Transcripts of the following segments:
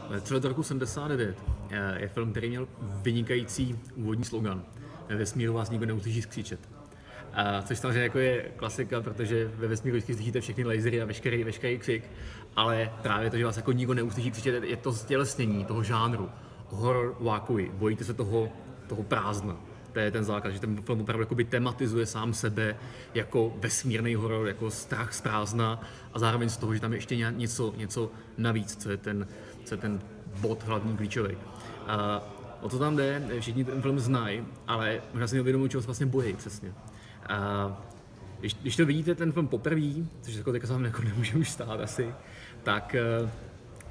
Let's roku 79 je film, který měl vynikající úvodní slogan. Ve vesmíru vás nikdo neuslyší skřičet. Což samozřejmě jako je klasika, protože ve vesmíru vždycky slyšíte všechny lasery a veškerý křik, ale právě to, že vás jako nikdo neuslyší křičet, je to stělesnění toho žánru. Horor walkaway, bojíte se toho prázdna. To je ten základ, že ten film opravdu tematizuje sám sebe jako vesmírný horor, jako strach z prázdna a zároveň z toho, že tam je ještě něco navíc, co je ten bod hlavní klíčový. O co tam jde, všichni ten film znají, ale možná si neuvědomují, čeho se vlastně bojí přesně. Když to vidíte ten film poprvé, což jako teďka se vám jako nemůže už stát asi, tak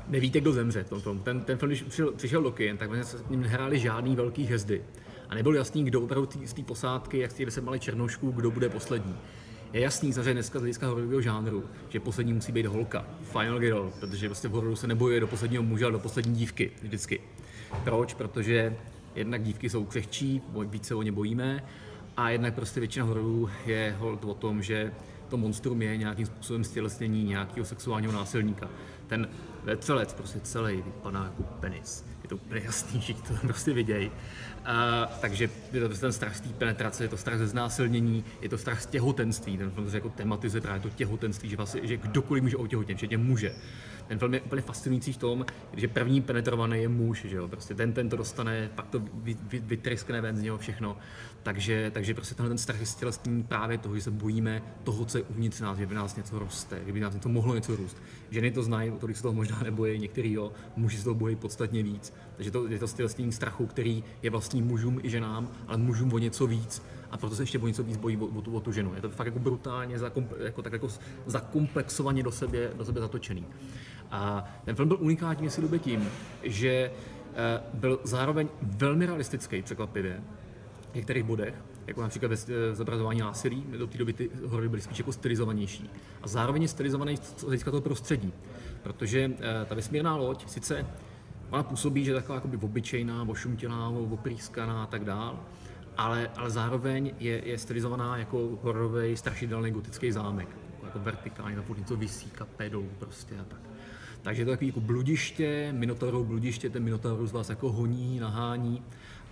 nevíte, kdo zemře v tom filmu. Ten film, když přišel do kin, tak vlastně se s ním nehráli žádný velký hvězdy. A nebylo jasný, kdo opravdu z té posádky, jak si 10 malých černoušků, kdo bude poslední. Je jasný, že dneska z hlediska hororového žánru, že poslední musí být holka, final girl, protože prostě v hororu se nebojuje do posledního muže, ale do poslední dívky vždycky. Proč? Protože jednak dívky jsou křehčí, víc se o ně bojíme, a jednak prostě většina hororů je hold o tom, že to monstrum je nějakým způsobem stělesnění nějakého sexuálního násilníka. Ten vetřelec prostě celý vypadá jako penis. Je to úplně jasný, že to prostě vidějí. Takže je to ten strach z té penetrace, je to strach ze znásilnění, je to strach z těhotenství. Ten film jako tematizuje právě to těhotenství, že kdokoliv může otěhotnět, včetně muže. Ten film je úplně fascinující v tom, že první penetrovaný je muž, že jo, prostě ten to dostane, pak to vytryskne ven z něho všechno. Takže prostě ten strach je stělesnění právě toho, že se bojíme toho, co je uvnitř nás, že by nás něco roste, že by nás něco mohlo něco růst. Ženy to znají, tolik se toho možná nebojí, některý jo, muži se toho bojí podstatně víc. Takže je to stělesnění strachu, který je vlastní mužům i ženám, ale mužům o něco víc. A proto se ještě o něco víc bojí o tu ženu. Je to fakt jako brutálně zakomplexovaně do sebe zatočený. A ten film byl unikátní si době tím, že byl zároveň velmi realistický překvapivě v některých bodech, jako například ve zobrazování násilí, do té doby ty horory byly spíš jako stylizovanější. A zároveň je stylizovaný z hlediska toho prostředí, protože ta vesmírná loď sice ona působí, že je taková jakoby obyčejná, ošumtěná, oprýskaná a tak dál, ale zároveň je stylizovaná jako hororový strašidelný gotický zámek, jako vertikálně, na furt něco visí, kape dolů prostě a tak. Takže je to takový jako bludiště, Minotaurův bludiště, ten Minotaurus vás jako honí, nahání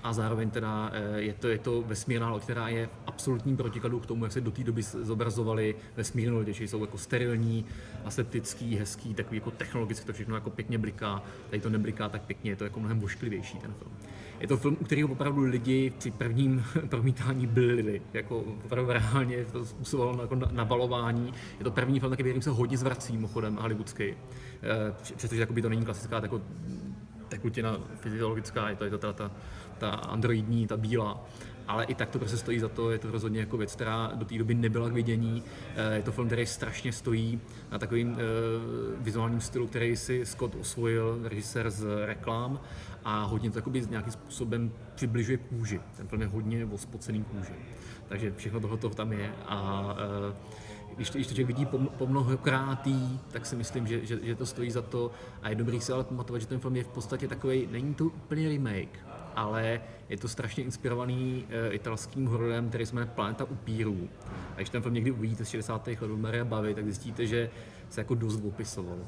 a zároveň teda je to vesmírná loď, která je v absolutním protikladu k tomu, jak se do té doby zobrazovaly vesmírné lodě, že jsou jako sterilní, aseptický, hezký, takový jako technologicky to všechno jako pěkně bliká, tady to nebliká tak pěkně, je to jako mnohem vošklivější ten film. Je to film, u kterého opravdu lidi při prvním promítání byli, jako opravdu reálně to způsobovalo jako nabalování. Je to první film, kterým se hodně zvrací mimochodem hollywoodský, přestože to není klasická tekutina fyziologická, je to teda ta androidní, ta bílá, ale i tak to prostě stojí za to, je to rozhodně jako věc, která do té doby nebyla k vidění. Je to film, který strašně stojí na takovým vizuálním stylu, který si Scott osvojil, režisér z reklám, a hodně to nějakým způsobem přibližuje kůži. Ten film je hodně o spocený kůži. Takže všechno tohoto tam je a když to člověk vidí po mnohokrátý, tak si myslím, že to stojí za to a je dobrý si ale pamatovat, že ten film je v podstatě takovej, není to úplně remake, ale je to strašně inspirovaný italským hororem, který se jmenuje Planeta upírů. A když ten film někdy uvidíte z 60. let od Maria Bavy, tak zjistíte, že se jako dost opisoval.